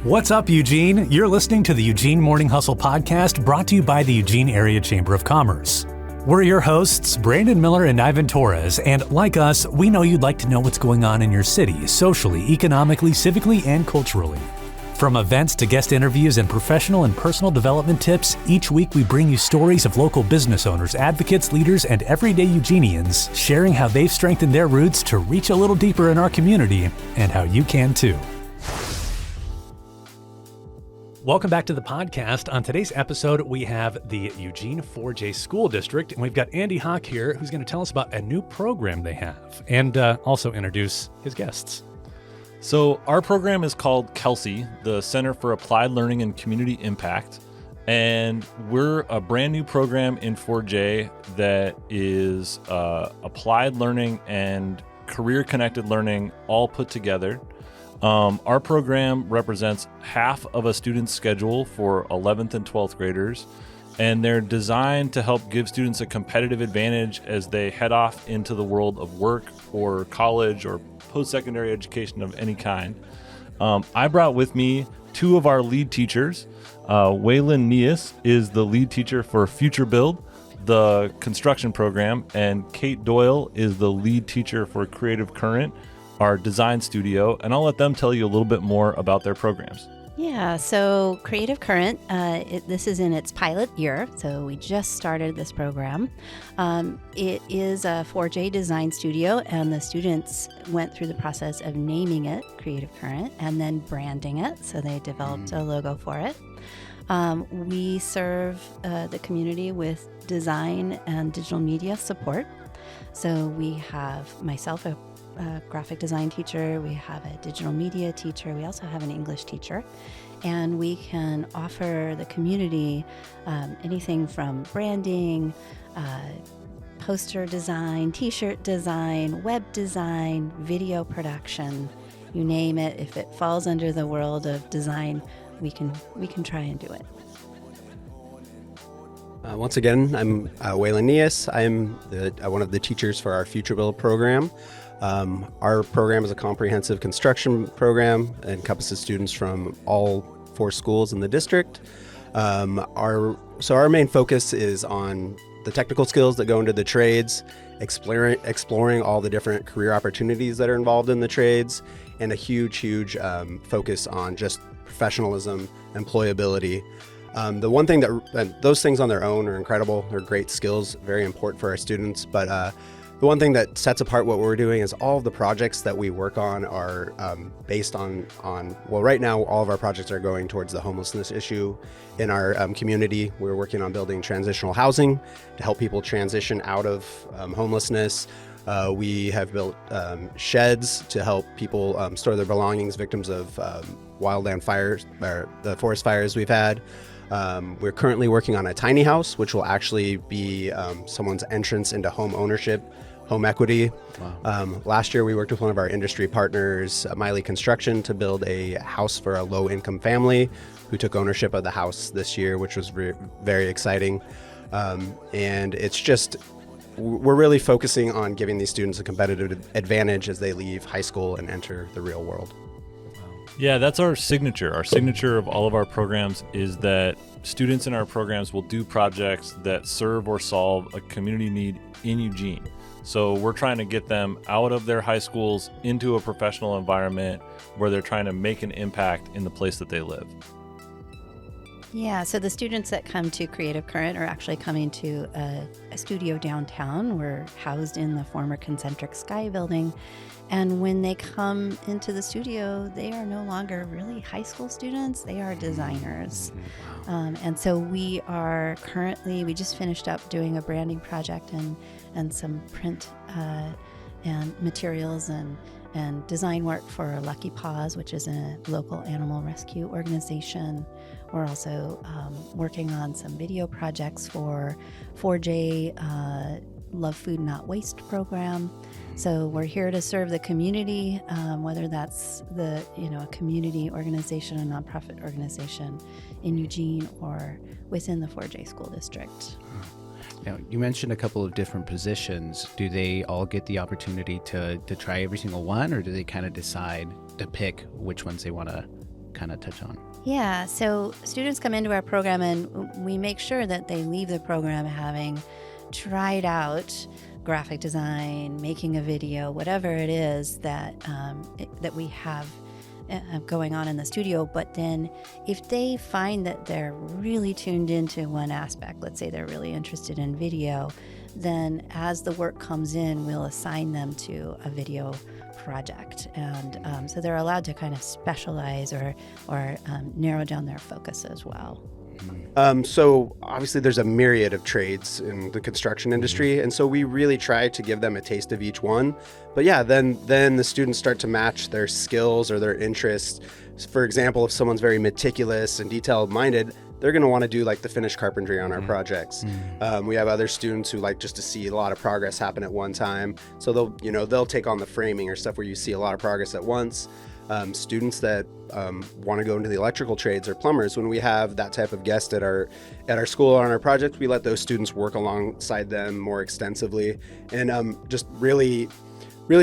What's up, Eugene? You're listening to the Eugene Morning Hustle podcast brought to you by the Eugene Area Chamber of Commerce. We're your hosts, Brandon Miller and Ivan Torres, and like us, we know you'd like to know what's going on in your city, socially, economically, civically, and culturally. From events to guest interviews and professional and personal development tips, each week we bring you stories of local business owners, advocates, leaders, and everyday Eugenians sharing how they've strengthened their roots to reach a little deeper in our community and how you can too. Welcome back to the podcast. On today's episode, we have the Eugene 4J School District, and we've got Andy Hawk here, who's going to tell us about a new program they have and also introduce his guests. So our program is called CALCI, the Center for Applied Learning and Community Impact. And we're a brand new program in 4J that is applied learning and career-connected learning all put together. Our program represents half of a student's schedule for 11th and 12th graders, and they're designed to help give students a competitive advantage as they head off into the world of work or college or post-secondary education of any kind. I brought with me two of our lead teachers. Waylon Neas is the lead teacher for Future Build, the construction program, and Kate Doyle is the lead teacher for Creative Current, our design studio, and I'll let them tell you a little bit more about their programs. Yeah, so Creative Current, this is in its pilot year, so we just started this program. It is a 4J design studio, and the students went through the process of naming it Creative Current and then branding it, so they developed a logo for it. We serve the community with design and digital media support. So we have myself, a graphic design teacher, we have a digital media teacher, we also have an English teacher, and we can offer the community anything from branding, poster design, t-shirt design, web design, video production, you name it. If it falls under the world of design, we can try and do it. Once again, I'm Waylon Neas. I'm one of the teachers for our Future Build program. Our program is a comprehensive construction program. It encompasses students from all 4 schools in the district. Our main focus is on the technical skills that go into the trades, exploring all the different career opportunities that are involved in the trades, and a huge focus on just professionalism, employability. The one thing those things on their own are incredible. They're great skills, very important for our students. But the one thing that sets apart what we're doing is all of the projects that we work on are based on right now, all of our projects are going towards the homelessness issue in our community. We're working on building transitional housing to help people transition out of homelessness. We have built sheds to help people store their belongings, victims of wildland fires, or the forest fires we've had. We're currently working on a tiny house, which will actually be someone's entrance into home ownership, home equity. Wow. Last year, we worked with one of our industry partners, Miley Construction, to build a house for a low-income family who took ownership of the house this year, which was very exciting. And it's just, we're really focusing on giving these students a competitive advantage as they leave high school and enter the real world. Yeah, that's our signature. Our signature of all of our programs is that students in our programs will do projects that serve or solve a community need in Eugene. So we're trying to get them out of their high schools into a professional environment where they're trying to make an impact in the place that they live. Yeah, so the students that come to Creative Current are actually coming to a studio downtown. We're housed in the former Concentric Sky building. And when they come into the studio, they are no longer really high school students, they are designers. And so we just finished up doing a branding project and some print and materials and design work for Lucky Paws, which is a local animal rescue organization. We're also working on some video projects for 4J Love Food Not Waste program. So we're here to serve the community, whether that's a community organization, a nonprofit organization in Eugene or within the 4J school district. Now, you mentioned a couple of different positions. Do they all get the opportunity to try every single one, or do they kind of decide to pick which ones they want to kind of touch on? Yeah, so students come into our program and we make sure that they leave the program having tried out graphic design, making a video, whatever it is that that we have going on in the studio. But then if they find that they're really tuned into one aspect, let's say they're really interested in video, then as the work comes in, we'll assign them to a video project. And so they're allowed to kind of specialize or narrow down their focus as well. So obviously there's a myriad of trades in the construction industry, and so we really try to give them a taste of each one. But yeah, then the students start to match their skills or their interests. For example, if someone's very meticulous and detail-minded, they're going to want to do like the finished carpentry on our projects. We have other students who like just to see a lot of progress happen at one time, so they'll take on the framing or stuff where you see a lot of progress at once. Students that want to go into the electrical trades or plumbers, when we have that type of guest at our school or on our project, we let those students work alongside them more extensively, and just really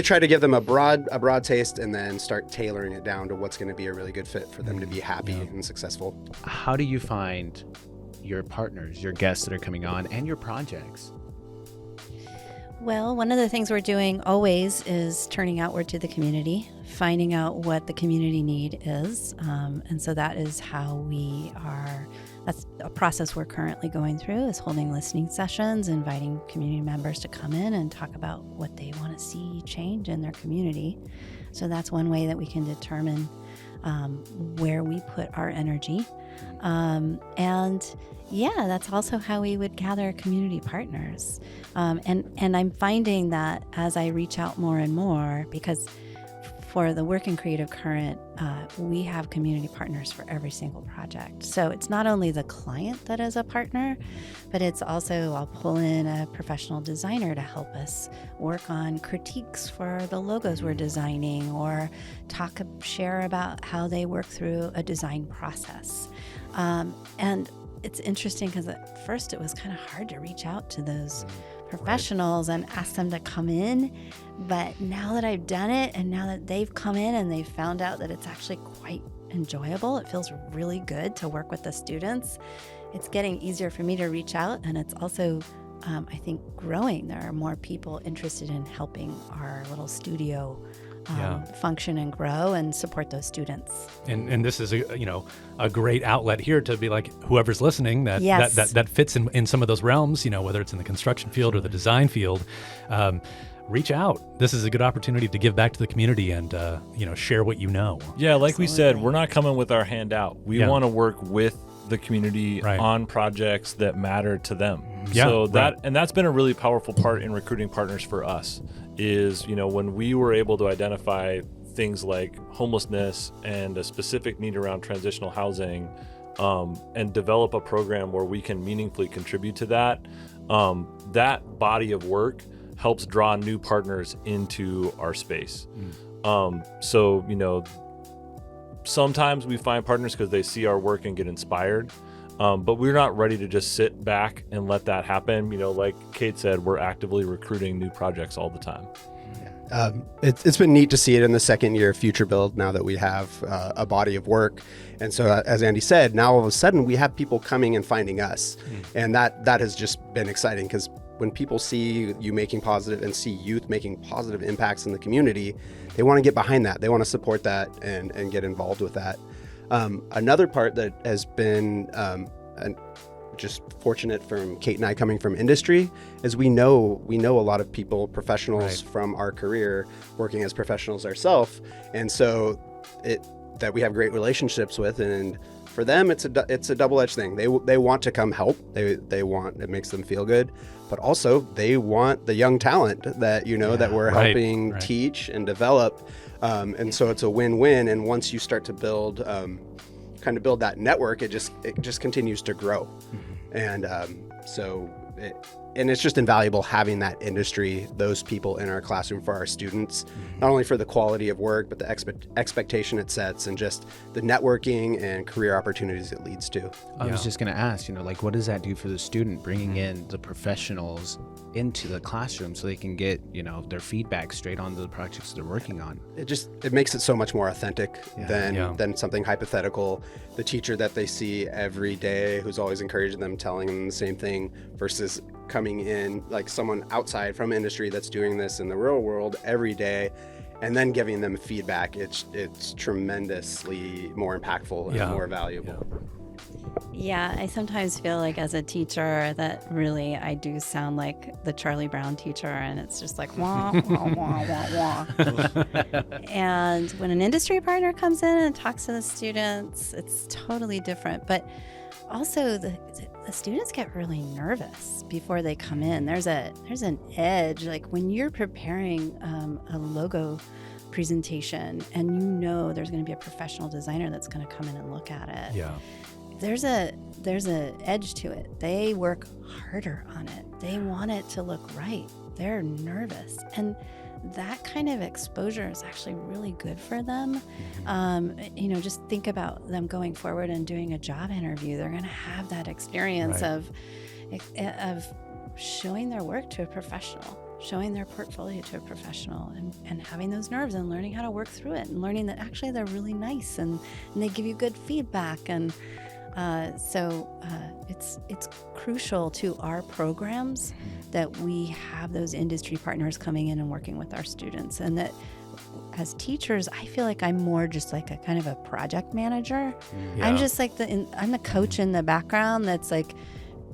try to give them a broad taste, and then start tailoring it down to what's going to be a really good fit for them to be happy and successful. How do you find your partners, your guests that are coming on, and your projects? Well, one of the things we're doing always is turning outward to the community, finding out what the community need is. And so that is how that's a process we're currently going through, is holding listening sessions, inviting community members to come in and talk about what they want to see change in their community. So that's one way that we can determine where we put our energy. And yeah, that's also how we would gather community partners. And I'm finding that as I reach out more and more, because for the Work in Creative Current, we have community partners for every single project. So it's not only the client that is a partner, but it's also, I'll pull in a professional designer to help us work on critiques for the logos we're designing, or share about how they work through a design process. And it's interesting because at first it was kind of hard to reach out to those professionals and ask them to come in. But now that I've done it, and now that they've come in and they've found out that it's actually quite enjoyable, it feels really good to work with the students. It's getting easier for me to reach out, and it's also, I think, growing. There are more people interested in helping our little studio function and grow and support those students. And this is a great outlet here to be like, whoever's listening that fits in some of those realms, whether it's in the construction field or the design field, reach out. This is a good opportunity to give back to the community and share what you know. Yeah, like Absolutely. we said, we're not coming with our hand out. We want to work with the community on projects that matter to them. So that's been a really powerful part in recruiting partners for us, is when we were able to identify things like homelessness and a specific need around transitional housing, and develop a program where we can meaningfully contribute to that, that body of work helps draw new partners into our space. So sometimes we find partners because they see our work and get inspired, but we're not ready to just sit back and let that happen. Like Kate said, we're actively recruiting new projects all the time. It's been neat to see it in the second year of Future Build, now that we have a body of work. And so as Andy said, now all of a sudden we have people coming and finding us. And that has just been exciting, because when people see you making positive and see youth making positive impacts in the community, they want to get behind that. They want to support that and get involved with that. Another part that has been just fortunate from Kate and I coming from industry is we know a lot of people, professionals from our career, working as professionals ourselves, and so that we have great relationships with, and for them it's a double-edged thing. They want to come help. They want, it makes them feel good, but also they want the young talent that that we're helping teach and develop, and so it's a win-win. And once you start to build build that network, it just continues to grow. And so and it's just invaluable having that industry, those people in our classroom for our students, not only for the quality of work, but the expectation it sets and just the networking and career opportunities it leads to. I was just going to ask, like, what does that do for the student, bringing in the professionals into the classroom so they can get, their feedback straight onto the projects they're working on? It makes it so much more authentic than something hypothetical. The teacher that they see every day who's always encouraging them, telling them the same thing, versus coming in like someone outside from industry that's doing this in the real world every day and then giving them feedback. It's tremendously more impactful and more valuable. Yeah, I sometimes feel like as a teacher that really I do sound like the Charlie Brown teacher, and it's just like wah, wah, wah, wah, wah. And when an industry partner comes in and talks to the students, it's totally different. But also the students get really nervous before they come in. There's an edge, like when you're preparing a logo presentation and there's going to be a professional designer that's going to come in and look at it. Yeah. There's a edge to it. They work harder on it. They want it to look right. They're nervous. And that kind of exposure is actually really good for them. Just think about them going forward and doing a job interview. They're going to have that experience of showing their work to a professional, showing their portfolio to a professional, and having those nerves and learning how to work through it and learning that actually they're really nice and they give you good feedback. And it's crucial to our programs that we have those industry partners coming in and working with our students, and that as teachers, I feel like I'm more just like a kind of a project manager. Yeah. I'm just like I'm the coach in the background that's like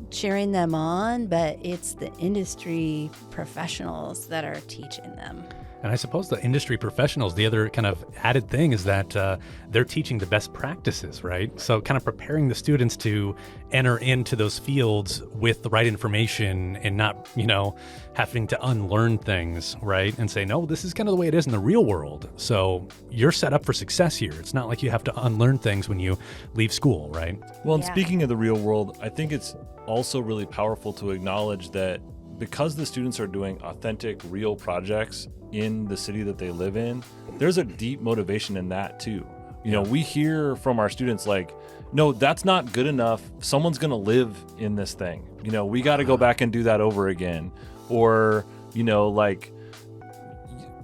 cheering them on, but it's the industry professionals that are teaching them. And I suppose the industry professionals, the other kind of added thing is that they're teaching the best practices, right? So kind of preparing the students to enter into those fields with the right information and not, having to unlearn things, right? And say, no, this is kind of the way it is in the real world. So you're set up for success here. It's not like you have to unlearn things when you leave school, right? Well, and speaking of the real world, I think it's also really powerful to acknowledge that because the students are doing authentic, real projects in the city that they live in, there's a deep motivation in that too. We hear from our students like, no, that's not good enough. Someone's going to live in this thing. We got to go back and do that over again. Or,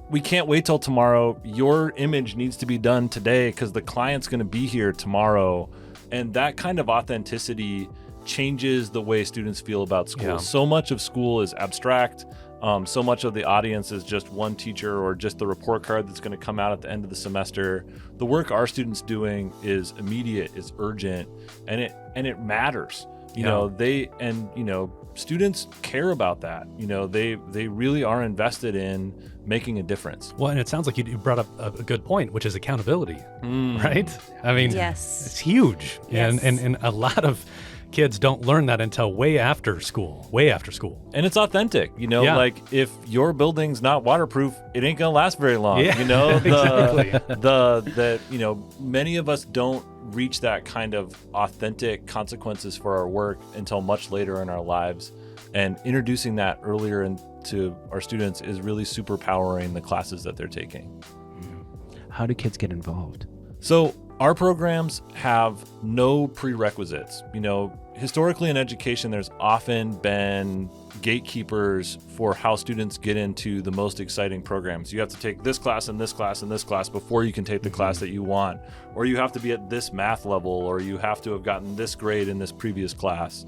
we can't wait till tomorrow. Your image needs to be done today because the client's going to be here tomorrow. And that kind of authenticity changes the way students feel about school. Yeah. So much of school is abstract. So much of the audience is just one teacher or just the report card that's going to come out at the end of the semester. The work our students doing is immediate, is urgent, and it matters. Students care about that. They really are invested in making a difference. Well, and it sounds like you brought up a good point, which is accountability, right? I mean, yes, it's huge. Yes. And a lot of kids don't learn that until way after school. And it's authentic, like if your building's not waterproof, it ain't gonna last very long. Yeah. Exactly. Many of us don't reach that kind of authentic consequences for our work until much later in our lives. And introducing that earlier into our students is really super powering the classes that they're taking. How do kids get involved? So our programs have no prerequisites. Historically in education, there's often been gatekeepers for how students get into the most exciting programs. You have to take this class and this class and this class before you can take the class that you want, or you have to be at this math level, or you have to have gotten this grade in this previous class.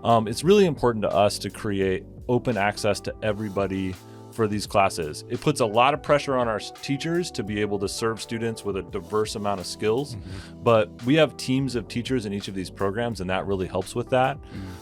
It's really important to us to create open access to everybody for these classes. It puts a lot of pressure on our teachers to be able to serve students with a diverse amount of skills, but we have teams of teachers in each of these programs, and that really helps with that.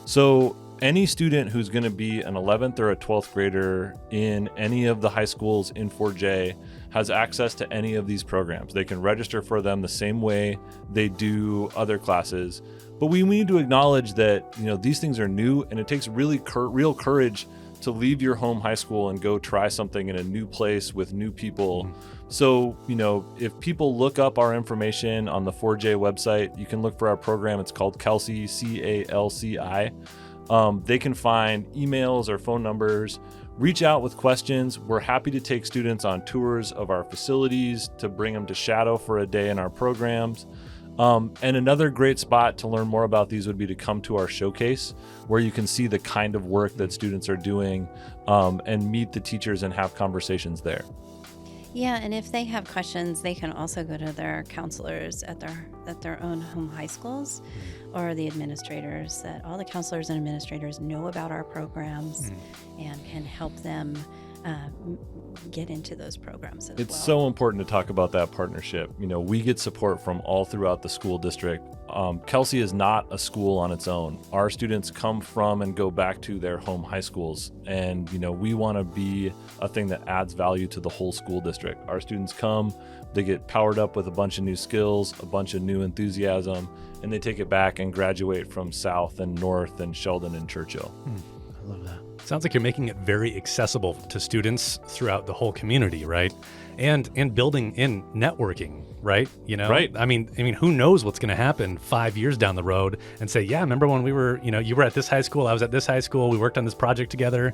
So any student who's going to be an 11th or a 12th grader in any of the high schools in 4J has access to any of these programs. They can register for them the same way they do other classes. But we need to acknowledge that these things are new, and it takes really real courage to leave your home high school and go try something in a new place with new people. So, if people look up our information on the 4J website, you can look for our program. It's called CALCI, CALCI. they can find emails or phone numbers. Reach out with questions. We're happy to take students on tours of our facilities, to bring them to shadow for a day in our programs. And another great spot to learn more about these would be to come to our showcase, where you can see the kind of work that students are doing, and meet the teachers and have conversations there. Yeah, and if they have questions, they can also go to their counselors at their own home high schools, or the administrators. That all the counselors and administrators know about our programs and can help them get into those programs as well. It's so important to talk about that partnership. We get support from all throughout the school district. CALCI is not a school on its own. Our students come from and go back to their home high schools. And, we want to be a thing that adds value to the whole school district. Our students come, they get powered up with a bunch of new skills, a bunch of new enthusiasm, and they take it back and graduate from South and North and Sheldon and Churchill. I love that. Sounds like you're making it very accessible to students throughout the whole community, right? And building in networking, right? Right. I mean, who knows what's going to happen 5 years down the road and say, yeah, remember when we were, you were at this high school, I was at this high school, we worked on this project together.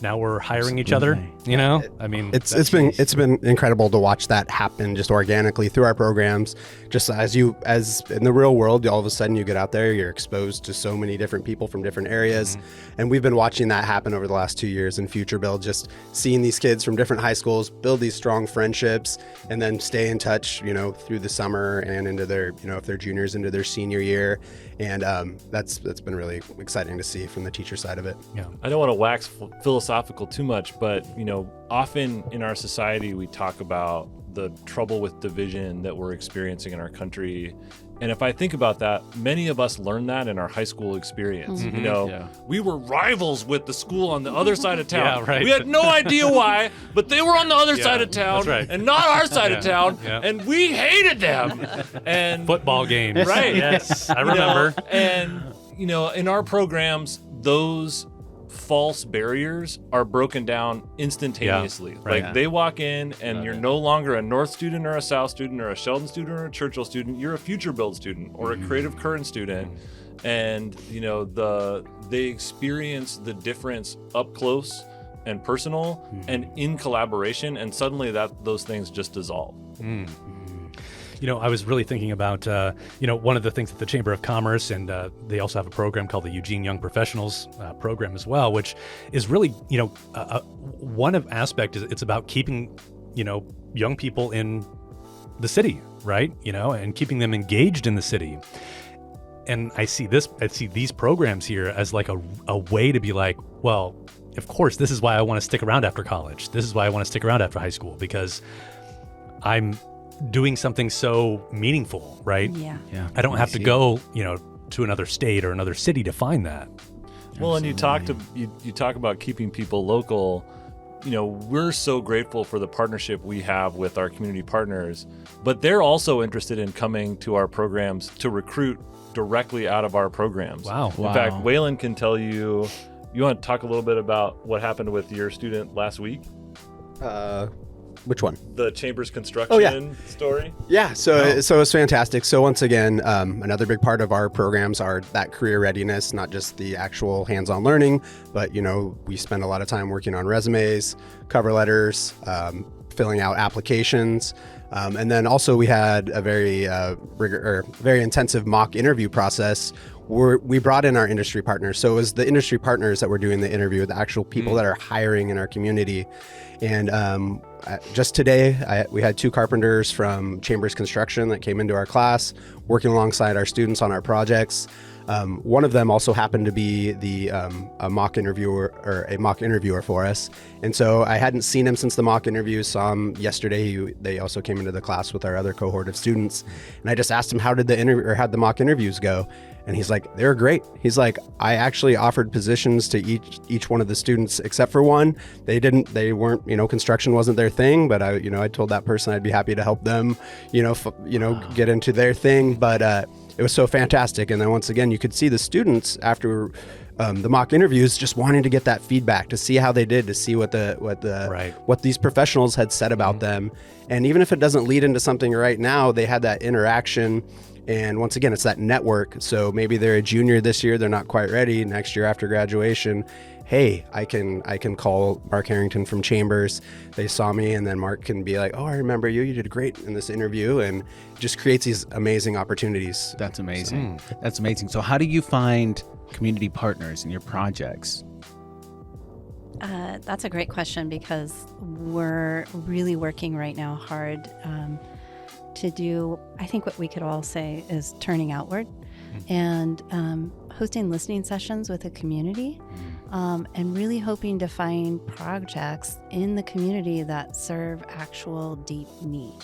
Now we're hiring each other, It's been incredible to watch that happen just organically through our programs. Just as in the real world, all of a sudden you get out there, you're exposed to so many different people from different areas. And we've been watching that happen over the last 2 years in Future Build, just seeing these kids from different high schools build these strong friendships and then stay in touch, through the summer and into their, if they're juniors, into their senior year. And that's been really exciting to see from the teacher side of it. Yeah. I don't want to wax philosophical too much, but often in our society we talk about the trouble with division that we're experiencing in our country. And if I think about that, many of us learned that in our high school experience. We were rivals with the school on the other side of town. Yeah, right. We had no idea why, but they were on the other side of town, that's right. and not our side of town, Yeah. and we hated them. And Football games. Right. Yes, I remember. In our programs, those false barriers are broken down instantaneously. Yeah, right. Like they walk in and you're no longer a North student or a South student or a Sheldon student or a Churchill student. You're a Future Build student or a Creative Current student. And, they experience the difference up close and personal and in collaboration. And suddenly those things just dissolve. I was really thinking about, one of the things that the Chamber of Commerce, and they also have a program called the Eugene Young Professionals program as well, which is really, one of aspect is it's about keeping, young people in the city, right? And keeping them engaged in the city. And I see these programs here as like a way to be like, well, of course, this is why I want to stick around after college. This is why I want to stick around after high school, because I'm doing something so meaningful, right? Yeah. I don't have to go, to another state or another city to find that. Well, and you talk about keeping people local. We're so grateful for the partnership we have with our community partners, but they're also interested in coming to our programs to recruit directly out of our programs. Wow. In fact, Waylon can tell you. You want to talk a little bit about what happened with your student last week? Which one? The Chamber's construction story? Yeah, so it's fantastic. So once again, another big part of our programs are that career readiness, not just the actual hands-on learning, but we spend a lot of time working on resumes, cover letters, filling out applications, and then also we had a very intensive mock interview process. We brought in our industry partners. So it was the industry partners that were doing the interview, the actual people that are hiring in our community. And just today, we had 2 carpenters from Chambers Construction that came into our class, working alongside our students on our projects. One of them also happened to be a mock interviewer for us. And so I hadn't seen him since the mock interview, saw him yesterday. They also came into the class with our other cohort of students. And I just asked him, how'd the mock interviews go? And he's like, they were great. He's like, I actually offered positions to each one of the students except for one. They weren't, construction wasn't their thing, but I told that person I'd be happy to help them, get into their thing. But it was so fantastic. And then once again, you could see the students after the mock interviews just wanting to get that feedback, to see how they did, to see what these professionals had said about them. And even if it doesn't lead into something right now, they had that interaction And once again, it's that network. So maybe they're a junior this year, they're not quite ready. Next year after graduation, hey, I can call Mark Harrington from Chambers. They saw me, and then Mark can be like, oh, I remember you. You did great in this interview, and it just creates these amazing opportunities. That's amazing. That's amazing. So how do you find community partners in your projects? That's a great question, because we're really working right now hard to do, I think what we could all say is turning outward and hosting listening sessions with the community, and really hoping to find projects in the community that serve actual deep need.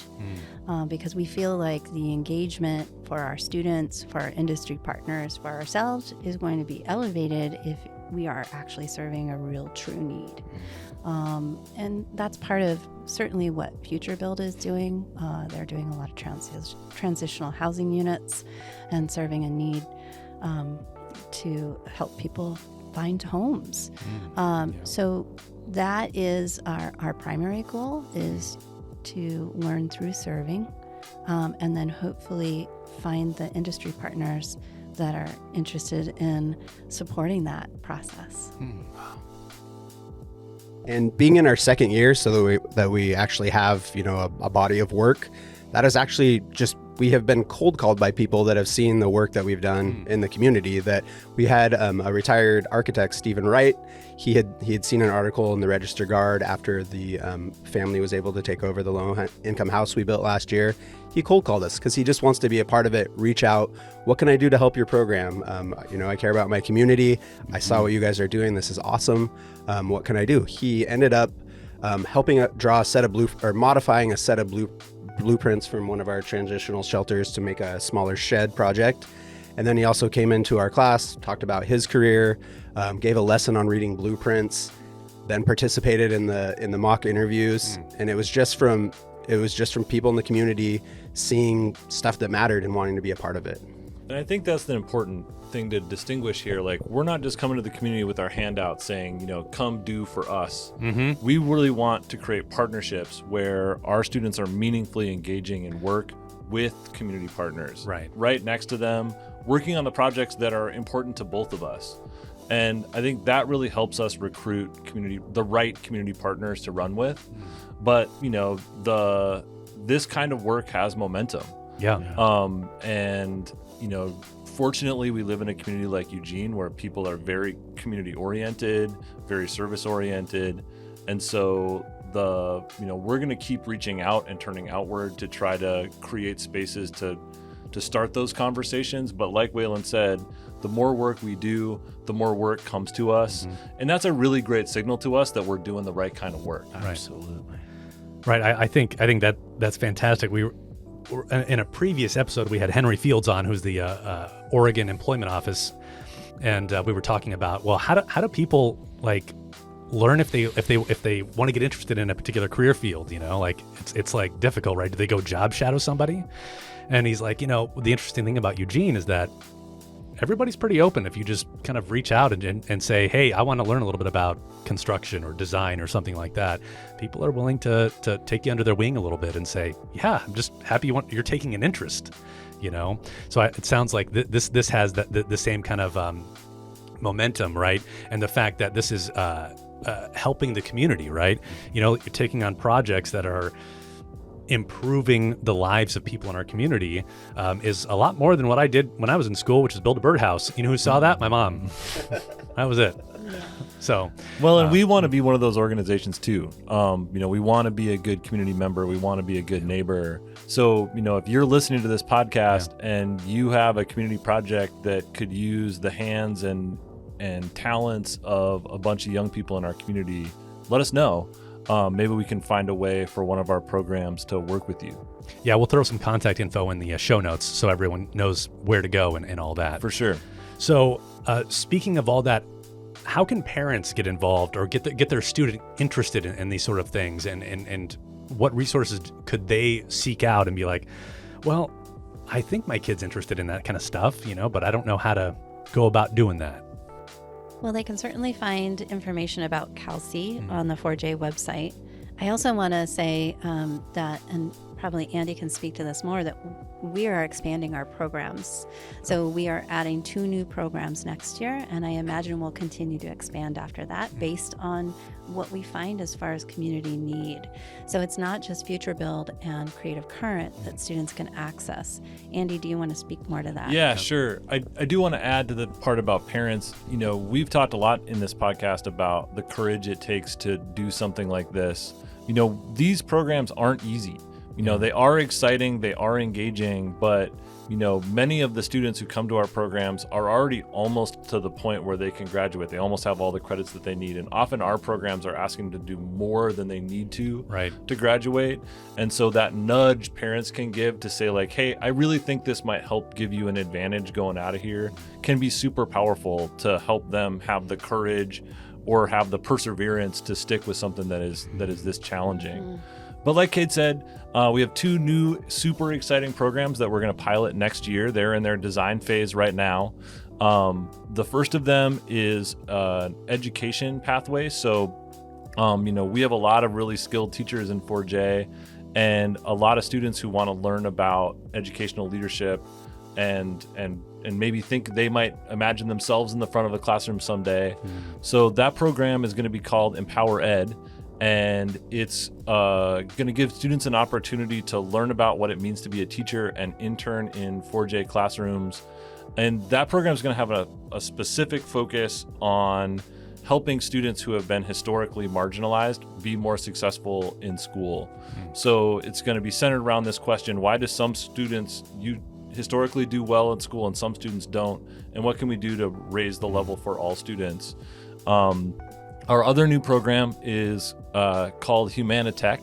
Because we feel like the engagement for our students, for our industry partners, for ourselves is going to be elevated if we are actually serving a real true need. And that's part of certainly what Future Build is doing. They're doing a lot of transitional housing units and serving a need to help people find homes. So that is our primary goal, is to learn through serving, and then hopefully find the industry partners that are interested in supporting that process. And being in our second year, so that we actually have, a body of work, that is actually just, we have been cold called by people that have seen the work that we've done in the community. That we had a retired architect, Stephen Wright. He had seen an article in the Register Guard after the family was able to take over the low income house we built last year. He cold called us because he just wants to be a part of it. Reach out. What can I do to help your program? I care about my community. I saw what you guys are doing. This is awesome. What can I do? He ended up helping draw a set of modifying a set of blueprints from one of our transitional shelters to make a smaller shed project. And then he also came into our class, talked about his career, gave a lesson on reading blueprints, then participated in the mock interviews. And it was just from people in the community seeing stuff that mattered and wanting to be a part of it. And I think that's the important thing to distinguish here. Like, we're not just coming to the community with our hand out saying, come do for us. We really want to create partnerships where our students are meaningfully engaging in work with community partners. Right next to them, working on the projects that are important to both of us. And I think that really helps us recruit the right community partners to run with. But, this kind of work has momentum. And, fortunately, we live in a community like Eugene where people are very community oriented, very service oriented. And so we're going to keep reaching out and turning outward to try to create spaces to start those conversations. But like Waylon said, the more work we do, the more work comes to us. And that's a really great signal to us that we're doing the right kind of work. Absolutely. Right. I think that's fantastic. We were in a previous episode, we had Henry Fields on, who's the Oregon Employment Office, and we were talking about, well, how do people learn if they want to get interested in a particular career field? It's like difficult, right? Do they go job shadow somebody? And he's like, the interesting thing about Eugene is that everybody's pretty open. If you just kind of reach out and say, hey, I want to learn a little bit about construction or design or something like that, people are willing to take you under their wing a little bit and say, yeah, I'm just happy you're taking an interest, So it sounds like this has the same kind of momentum, right? And the fact that this is helping the community, right? You're taking on projects that are improving the lives of people in our community is a lot more than what I did when I was in school, which is build a birdhouse. You know who saw that? My mom. That was it. So, and we want to be one of those organizations too. We want to be a good community member. We want to be a good neighbor. So, if you're listening to this podcast and you have a community project that could use the hands and talents of a bunch of young people in our community, let us know. Maybe we can find a way for one of our programs to work with you. Yeah, we'll throw some contact info in the show notes so everyone knows where to go and all that. For sure. So speaking of all that, how can parents get involved or get their student interested in these sort of things? And what resources could they seek out and be like, well, I think my kid's interested in that kind of stuff, but I don't know how to go about doing that. Well, they can certainly find information about CALCI on the 4J website. I also want to say that, and probably Andy can speak to this more, that we are expanding our programs. So we are adding 2 new programs next year, and I imagine we'll continue to expand after that based on what we find as far as community need. So it's not just Future Build and Creative Current that students can access. Andy, do you want to speak more to that? Yeah, sure. I do want to add to the part about parents. We've talked a lot in this podcast about the courage it takes to do something like this. These programs aren't easy. They are exciting, they are engaging, but many of the students who come to our programs are already almost to the point where they can graduate. They almost have all the credits that they need. And often our programs are asking them to do more than they need to graduate. And so that nudge parents can give to say like, hey, I really think this might help give you an advantage going out of here, can be super powerful to help them have the courage or have the perseverance to stick with something that is this challenging. But like Kate said, we have 2 new super exciting programs that we're going to pilot next year. They're in their design phase right now. The first of them is an education pathway. So, we have a lot of really skilled teachers in 4J and a lot of students who want to learn about educational leadership and maybe think they might imagine themselves in the front of a classroom someday. So that program is going to be called Empower Ed. And it's going to give students an opportunity to learn about what it means to be a teacher and intern in 4J classrooms. And that program is going to have a specific focus on helping students who have been historically marginalized be more successful in school. So it's going to be centered around this question: why do some students historically do well in school and some students don't? And what can we do to raise the level for all students? Our other new program is called Humanitech,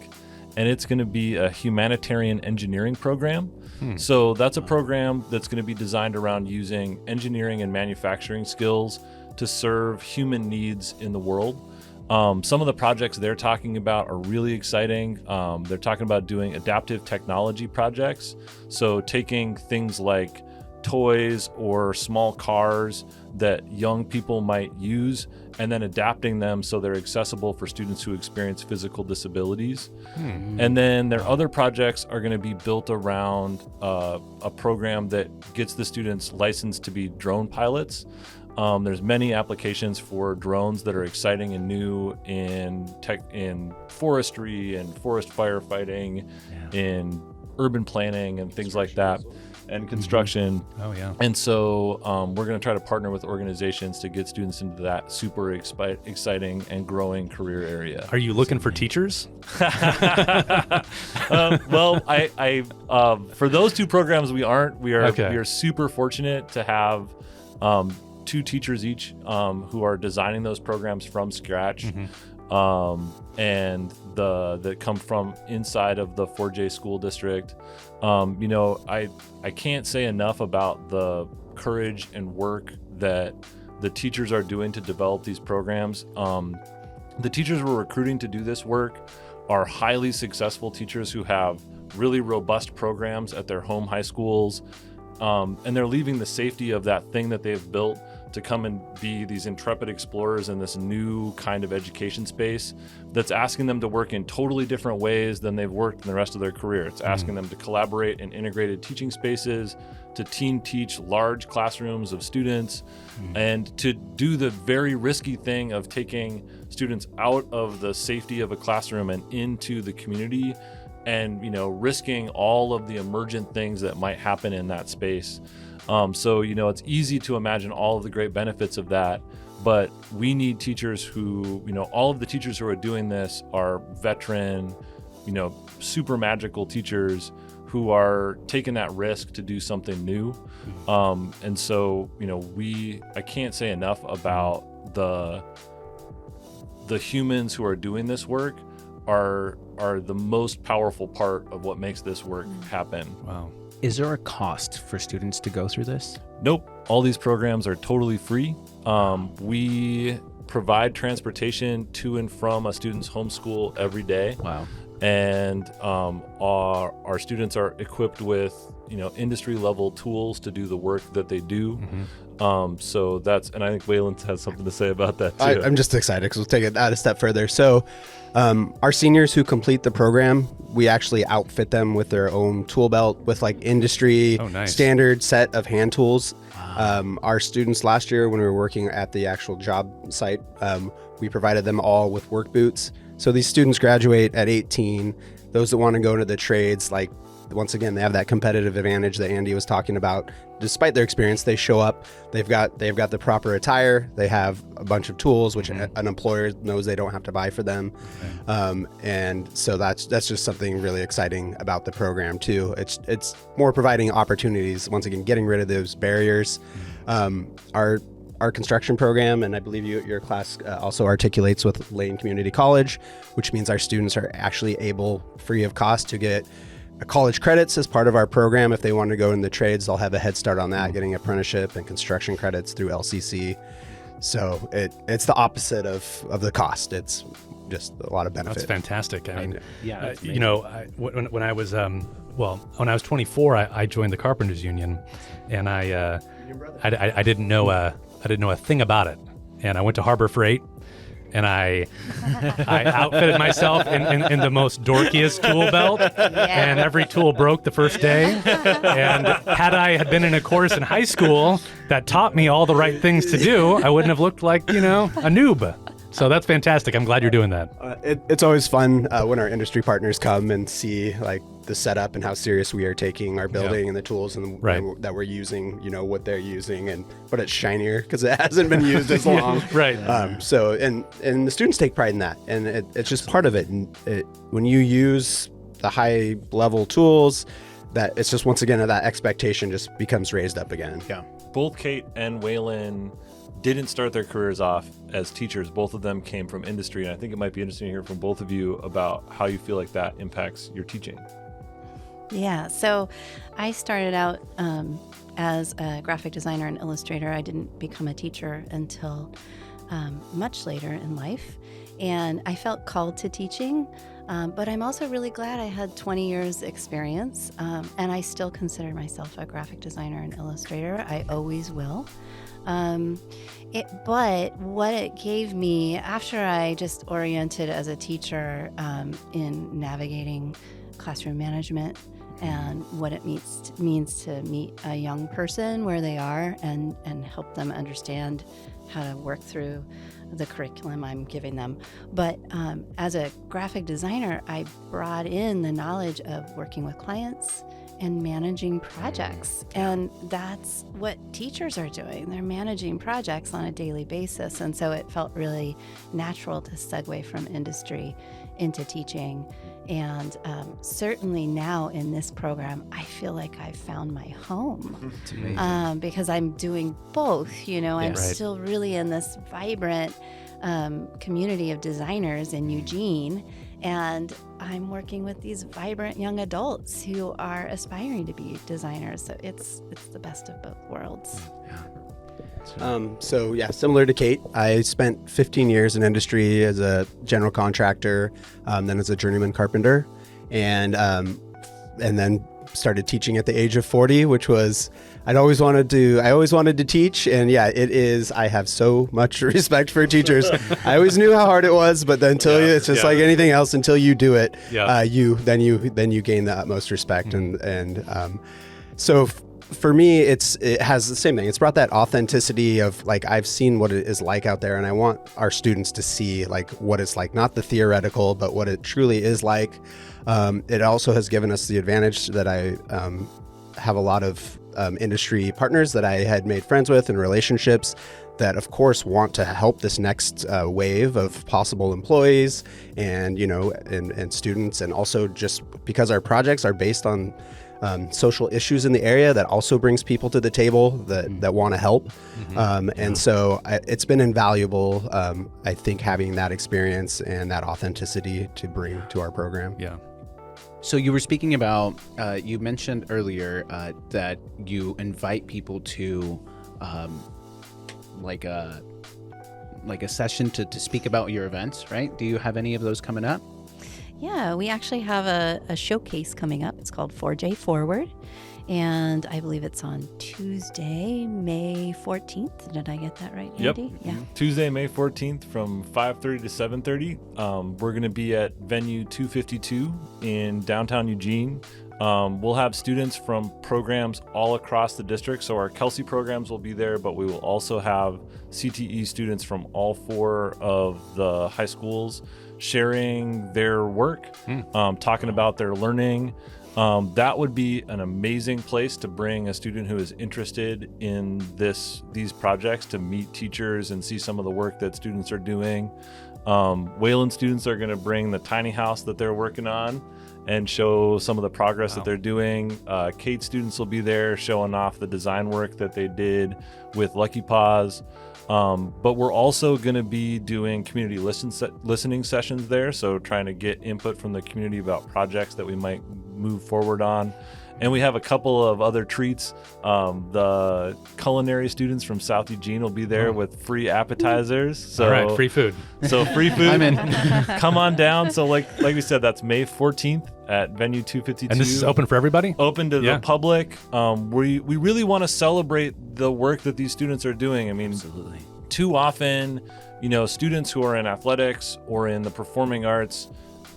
and it's going to be a humanitarian engineering program. So that's a program that's going to be designed around using engineering and manufacturing skills to serve human needs in the world. Some of the projects they're talking about are really exciting. They're talking about doing adaptive technology projects. So taking things like toys or small cars that young people might use and then adapting them so they're accessible for students who experience physical disabilities. And then their other projects are going to be built around a program that gets the students licensed to be drone pilots. There's many applications for drones that are exciting and new in forestry and forest firefighting, in urban planning and things like that, and construction. Oh yeah. And so we're going to try to partner with organizations to get students into that super exciting and growing career area. Are you looking for teachers? Well, I for those 2 programs we aren't. We are super fortunate to have 2 teachers each who are designing those programs from scratch. And that come from inside of the 4J school district. I can't say enough about the courage and work that the teachers are doing to develop these programs. The teachers we're recruiting to do this work are highly successful teachers who have really robust programs at their home high schools. And they're leaving the safety of that thing that they've built to come and be these intrepid explorers in this new kind of education space that's asking them to work in totally different ways than they've worked in the rest of their career. It's asking them to collaborate in integrated teaching spaces, to team teach large classrooms of students, and to do the very risky thing of taking students out of the safety of a classroom and into the community and, risking all of the emergent things that might happen in that space. So, it's easy to imagine all of the great benefits of that, but we need teachers who, all of the teachers who are doing this are veteran, super magical teachers who are taking that risk to do something new. And so, I can't say enough about the humans who are doing this work are the most powerful part of what makes this work happen. Wow. Is there a cost for students to go through this? Nope. All these programs are totally free. We provide transportation to and from a student's home school every day. Wow. And our students are equipped with industry level tools to do the work that they do. So and I think Waylon has something to say about that too. I'm just excited because we'll take it out a step further. So our seniors who complete the program, we actually outfit them with their own tool belt with like industry standard set of hand tools. Our students last year, when we were working at the actual job site, we provided them all with work boots. So these students graduate at 18. Those that want to go into the trades, like, once again, they have that competitive advantage that Andy was talking about. Despite their experience, they show up, they've got the proper attire, they have a bunch of tools, which an employer knows they don't have to buy for them. And so that's just something really exciting about the program too. It's more providing opportunities, once again, getting rid of those barriers. Our construction program, and I believe your class also articulates with Lane Community College, which means our students are actually able, free of cost, to get college credits as part of our program. If they want to go in the trades, they'll have a head start on that, getting apprenticeship and construction credits through LCC. So it's the opposite of the cost. It's just a lot of benefit. That's fantastic. I mean, when I was when I was 24, I joined the Carpenters Union, and I didn't know a thing about it, and I went to Harbor Freight. And I outfitted myself in the most dorkiest tool belt, and every tool broke the first day. And had I been in a course in high school that taught me all the right things to do, I wouldn't have looked like, a noob. So that's fantastic. I'm glad you're doing that. It's always fun when our industry partners come and see like the setup and how serious we are taking our building and the tools and that we're using, what they're using, but it's shinier because it hasn't been used as long. So and the students take pride in that, and it's just part of it. And when you use the high level tools, that it's just, once again, that expectation just becomes raised up again. Yeah. Both Kate and Waylon didn't start their careers off as teachers. Both of them came from industry, and I think it might be interesting to hear from both of you about how you feel like that impacts your teaching. Yeah, so I started out as a graphic designer and illustrator. I didn't become a teacher until much later in life, and I felt called to teaching, but I'm also really glad I had 20 years experience, and I still consider myself a graphic designer and illustrator. I always will. But what it gave me, after I just oriented as a teacher in navigating classroom management and what it means to meet a young person where they are and help them understand how to work through the curriculum I'm giving them. But as a graphic designer, I brought in the knowledge of working with clients and managing projects. And that's what teachers are doing. They're managing projects on a daily basis. And so it felt really natural to segue from industry into teaching. And certainly now in this program, I feel like I've found my home. It's amazing. Because I'm doing both, I'm still really in this vibrant community of designers in Eugene. And I'm working with these vibrant young adults who are aspiring to be designers. So it's the best of both worlds. Similar to Kate, I spent 15 years in industry as a general contractor, then as a journeyman carpenter, and then started teaching at the age of 40, which was, I always wanted to teach. And I have so much respect for teachers. I always knew how hard it was, but then it's just like anything else, until you do it, then you gain the utmost respect. So for me, it has the same thing. It's brought that authenticity of like, I've seen what it is like out there, and I want our students to see like what it's like, not the theoretical, but what it truly is like. It also has given us the advantage that I have a lot of industry partners that I had made friends with and relationships that, of course, want to help this next wave of possible employees and students, and also just because our projects are based on social issues in the area, that also brings people to the table that want to help. So it's been invaluable, I think, having that experience and that authenticity to bring to our program. Yeah. So you were speaking about, you mentioned earlier that you invite people to like a session to speak about your events, right? Do you have any of those coming up? Yeah, we actually have a showcase coming up. It's called 4J Forward. And I believe it's on Tuesday, May 14th. Did I get that right, Yep. Andy? Yeah. Tuesday, May 14th from 5:30 to 7:30. We're going to be at venue 252 in downtown Eugene. We'll have students from programs all across the district. So our CALCI programs will be there, but we will also have CTE students from all 4 of the high schools sharing their work, talking about their learning. That would be an amazing place to bring a student who is interested in these projects to meet teachers and see some of the work that students are doing. Wayland students are going to bring the tiny house that they're working on and show some of the progress that they're doing. Kate students will be there showing off the design work that they did with Lucky Paws. But we're also going to be doing community listening sessions there. So trying to get input from the community about projects that we might move forward on. And we have a couple of other treats. The culinary students from South Eugene will be there with free appetizers. So, all right, free food. So free food. I'm in. Come on down. So like we said, that's May 14th at venue 252. And this is open for everybody? Open to the public. We really want to celebrate the work that these students are doing. I mean, Absolutely. Too often, students who are in athletics or in the performing arts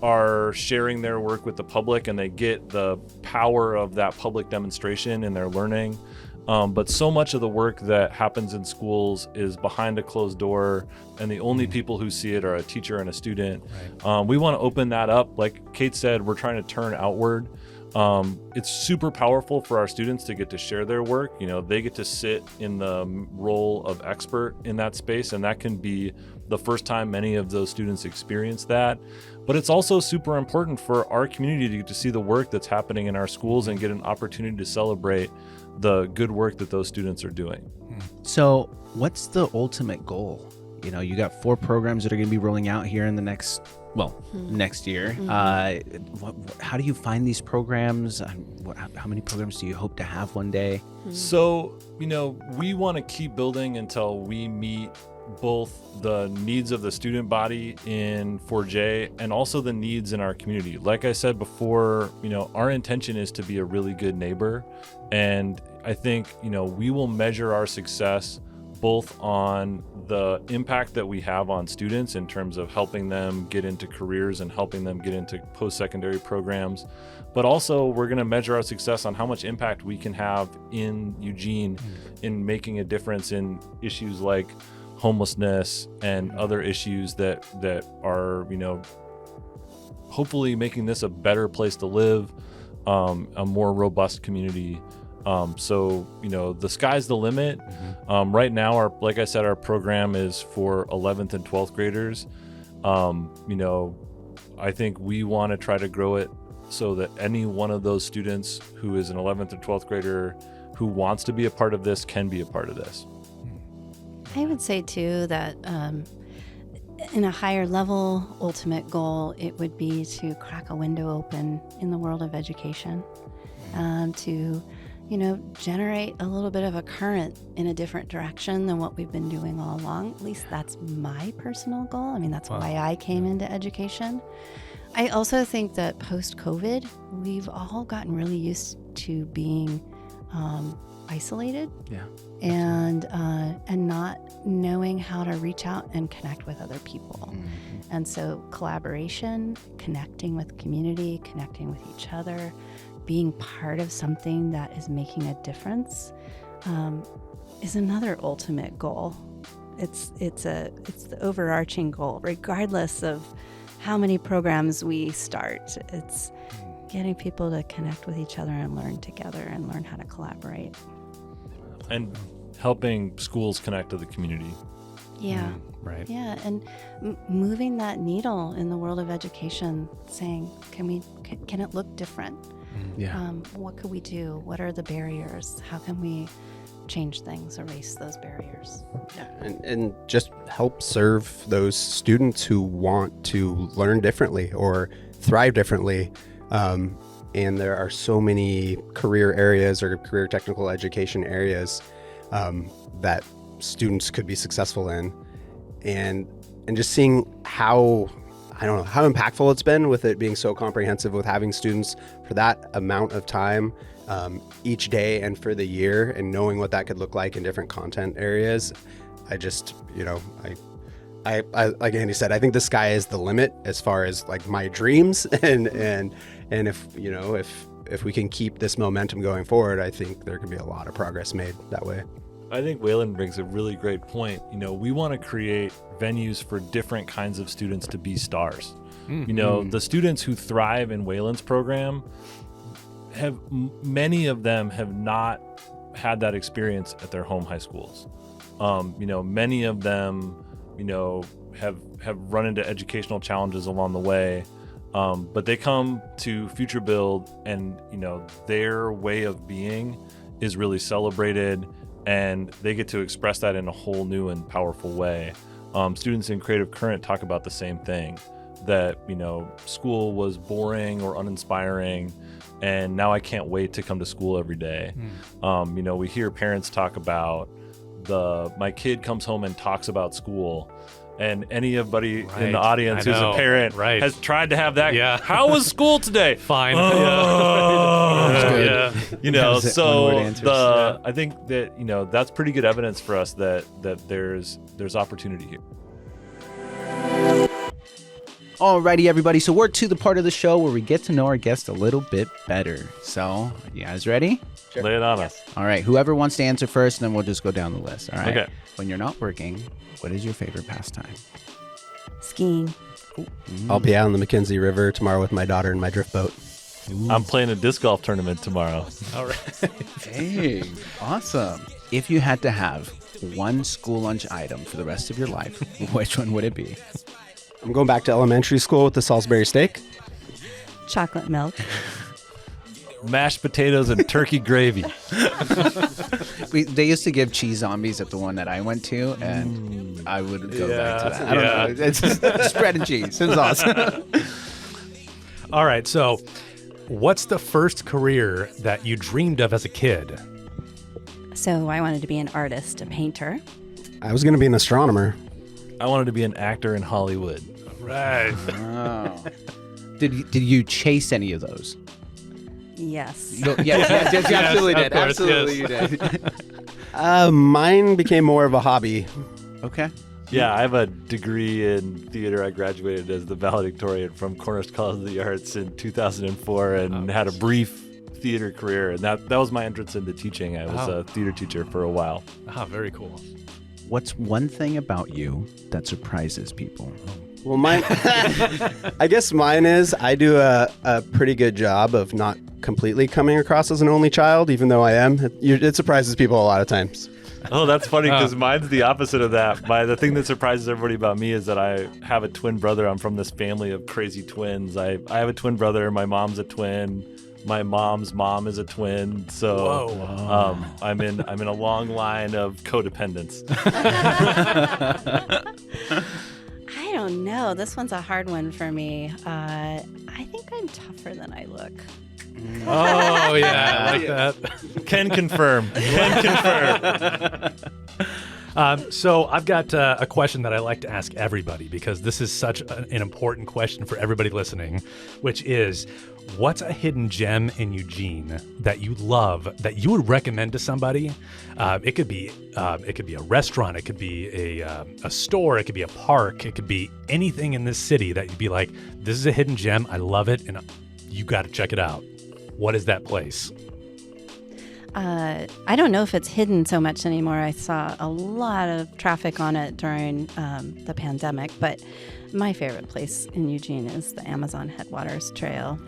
are sharing their work with the public, and they get the power of that public demonstration in their learning. But so much of the work that happens in schools is behind a closed door, and the only people who see it are a teacher and a student. Right. We want to open that up. Like Kate said, we're trying to turn outward. It's super powerful for our students to get to share their work. They get to sit in the role of expert in that space, and that can be the first time many of those students experience that. But it's also super important for our community to get to see the work that's happening in our schools and get an opportunity to celebrate the good work that those students are doing. So what's the ultimate goal? You got 4 programs that are going to be rolling out here in the next year. How do you find these programs? How many programs do you hope to have one day? So, we want to keep building until we meet both the needs of the student body in 4J and also the needs in our community. Like I said before, our intention is to be a really good neighbor. And I think, we will measure our success both on the impact that we have on students in terms of helping them get into careers and helping them get into post-secondary programs. But also we're going to measure our success on how much impact we can have in Eugene in making a difference in issues like homelessness and other issues that are, hopefully making this a better place to live, a more robust community. So, the sky's the limit. Right now, like I said, our program is for 11th and 12th graders. I think we want to try to grow it so that any one of those students who is an 11th or 12th grader who wants to be a part of this can be a part of this. I would say, too, that in a higher level, ultimate goal, it would be to crack a window open in the world of education, to generate a little bit of a current in a different direction than what we've been doing all along. At least that's my personal goal. I mean, that's why I came into education. I also think that post-COVID, we've all gotten really used to being isolated. Yeah. And not knowing how to reach out and connect with other people. And so collaboration, connecting with community, connecting with each other, being part of something that is making a difference is another ultimate goal. It's the overarching goal, regardless of how many programs we start. It's getting people to connect with each other and learn together and learn how to collaborate. And helping schools connect to the community. Yeah. Right. Yeah, and moving that needle in the world of education, saying, can it look different? Yeah. What could we do? What are the barriers? How can we change things, erase those barriers? And just help serve those students who want to learn differently or thrive differently. And there are so many career areas or career technical education areas that students could be successful in. And just seeing how impactful it's been with it being so comprehensive, with having students for that amount of time each day and for the year, and knowing what that could look like in different content areas. I just, I like Andy said, I think the sky is the limit as far as like my dreams, and if we can keep this momentum going forward, I think there could be a lot of progress made that way. I think Waylon brings a really great point. We want to create venues for different kinds of students to be stars. The students who thrive in Waylon's program many of them have not had that experience at their home high schools. Many of them, have run into educational challenges along the way. But they come to Future Build and, their way of being is really celebrated, and they get to express that in a whole new and powerful way. Students in Creative Current talk about the same thing, that, school was boring or uninspiring, and now I can't wait to come to school every day. We hear parents talk about my kid comes home and talks about school. And anybody in the audience who's a parent has tried to have that. Yeah. How was school today? Fine. I think that that's pretty good evidence for us that there's opportunity here. Alrighty, everybody. So we're to the part of the show where we get to know our guests a little bit better. So, you guys ready? Sure. Lay it on us. All right. Whoever wants to answer first, and then we'll just go down the list. All right. Okay. When you're not working, what is your favorite pastime? Skiing. I'll be out on the McKenzie River tomorrow with my daughter in my drift boat. I'm playing a disc golf tournament tomorrow. All right. Hey, awesome. If you had to have one school lunch item for the rest of your life, which one would it be? I'm going back to elementary school with the Salisbury steak. Chocolate milk. Mashed potatoes and turkey gravy. They used to give cheese zombies at the one that I went to, and I would go back to that. I don't know. It's just bread and cheese. It was awesome. All right. So what's the first career that you dreamed of as a kid? So I wanted to be an artist, a painter. I was going to be an astronomer. I wanted to be an actor in Hollywood. Right. Oh. Did you chase any of those? Yes. Yes, you absolutely did. Course, absolutely yes. you did. Mine became more of a hobby. Okay. Yeah, I have a degree in theater. I graduated as the valedictorian from Cornish College of the Arts in 2004 and had a brief theater career. And that was my entrance into teaching. I was a theater teacher for a while. Very cool. What's one thing about you that surprises people? Well, mine, I guess mine is I do a pretty good job of not completely coming across as an only child, even though I am. It surprises people a lot of times. Oh, that's funny because mine's the opposite of that. The thing that surprises everybody about me is that I have a twin brother. I'm from this family of crazy twins. I have a twin brother. My mom's a twin. My mom's mom is a twin. So I'm in a long line of codependence. I don't know. This one's a hard one for me. I think I'm tougher than I look. Oh, yeah. I like that. Can confirm. So I've got a question that I like to ask everybody because this is such an important question for everybody listening, which is, what's a hidden gem in Eugene that you love that you would recommend to somebody? It could be a restaurant, it could be a store, it could be a park, it could be anything in this city that you'd be like, this is a hidden gem, I love it, and you got to check it out. What is that place? I don't know if it's hidden so much anymore. I saw a lot of traffic on it during the pandemic, but my favorite place in Eugene is the Amazon Headwaters Trail.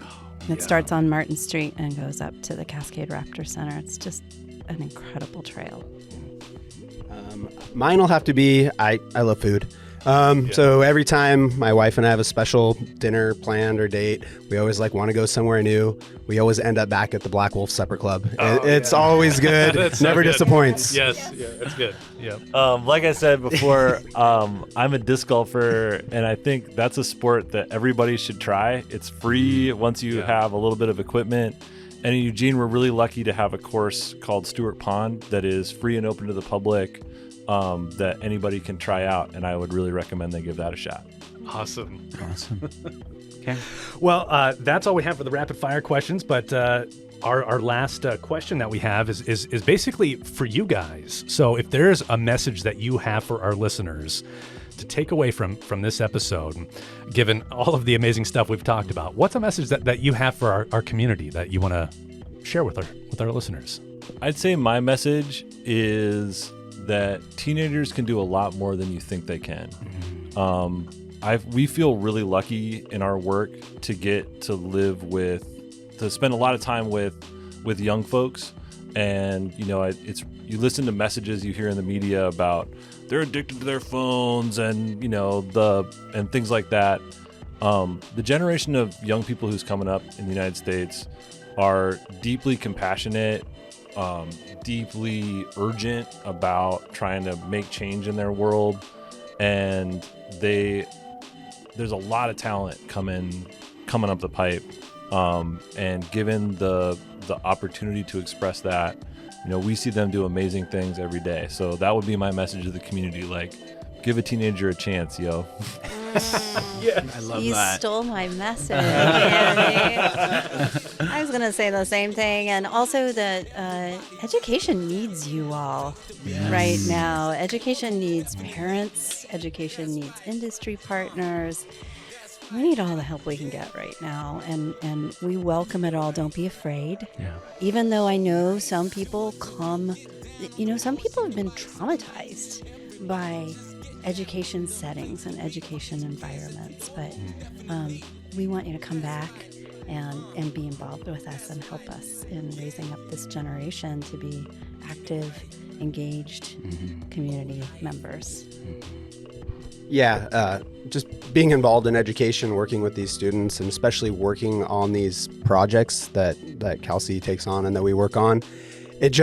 It starts on Martin Street and goes up to the Cascade Raptor Center. It's just an incredible trail. Mine will have to be, I love food. So every time my wife and I have a special dinner planned or date, we always want to go somewhere new. We always end up back at the Black Wolf Supper Club. It's always good. Never disappoints. Yes, yeah, that's good. Yeah. Like I said before, I'm a disc golfer, and I think that's a sport that everybody should try. It's free once you have a little bit of equipment. And in Eugene, we're really lucky to have a course called Stewart Pond that is free and open to the public. That anybody can try out, and I would really recommend they give that a shot. Awesome. Okay. Well, that's all we have for the rapid fire questions, but Our last question that we have is basically for you guys. So if there's a message that you have for our listeners to take away from this episode, given all of the amazing stuff we've talked about, what's a message that you have for our community that you want to share with our listeners? I'd say my message is that teenagers can do a lot more than you think they can. We feel really lucky in our work to get to spend a lot of time with young folks, and you listen to messages you hear in the media about they're addicted to their phones and and things like that. The generation of young people who's coming up in the United States are deeply compassionate, deeply urgent about trying to make change in their world, and there's a lot of talent coming up the pipe, and given the opportunity to express that, we see them do amazing things every day. So that would be my message to the community, like, give a teenager a chance, yo. Yeah, I love you that. You stole my message, Andy. I was going to say the same thing. And also that education needs you all right now. Education needs parents. Education needs industry partners. We need all the help we can get right now. And we welcome it all. Don't be afraid. Yeah. Even though I know some people some people have been traumatized by education settings and education environments, but we want you to come back and be involved with us and help us in raising up this generation to be active, engaged community members. Yeah, just being involved in education, working with these students, and especially working on these projects that CALCI takes on and that we work on, it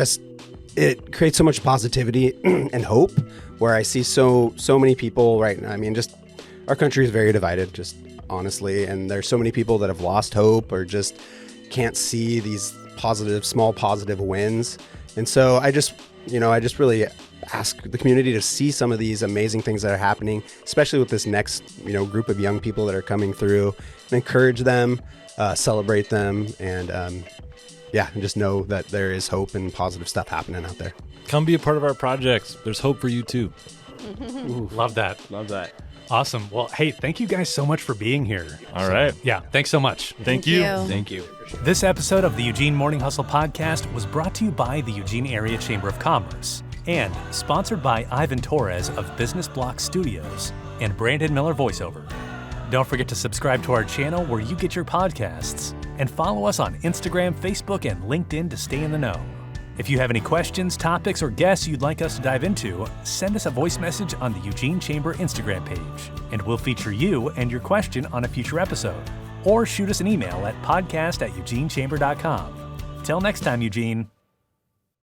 creates so much positivity and hope, where I see so many people right now. I mean, just our country is very divided, just honestly, and there's so many people that have lost hope or just can't see these small positive wins. And so I just really ask the community to see some of these amazing things that are happening, especially with this next, group of young people that are coming through, and encourage them, celebrate them, and just know that there is hope and positive stuff happening out there. Come be a part of our projects. There's hope for you too. Ooh, love that. Love that. Awesome. Well, hey, thank you guys so much for being here. All right. Yeah, thanks so much. Thank you. Thank you. This episode of the Eugene Morning Hustle podcast was brought to you by the Eugene Area Chamber of Commerce and sponsored by Ivan Torres of Business Block Studios and Brandon Miller Voiceover. Don't forget to subscribe to our channel where you get your podcasts, and follow us on Instagram, Facebook, and LinkedIn to stay in the know. If you have any questions, topics, or guests you'd like us to dive into, send us a voice message on the Eugene Chamber Instagram page, and we'll feature you and your question on a future episode. Or shoot us an email at podcast@eugenechamber.com. Till next time, Eugene.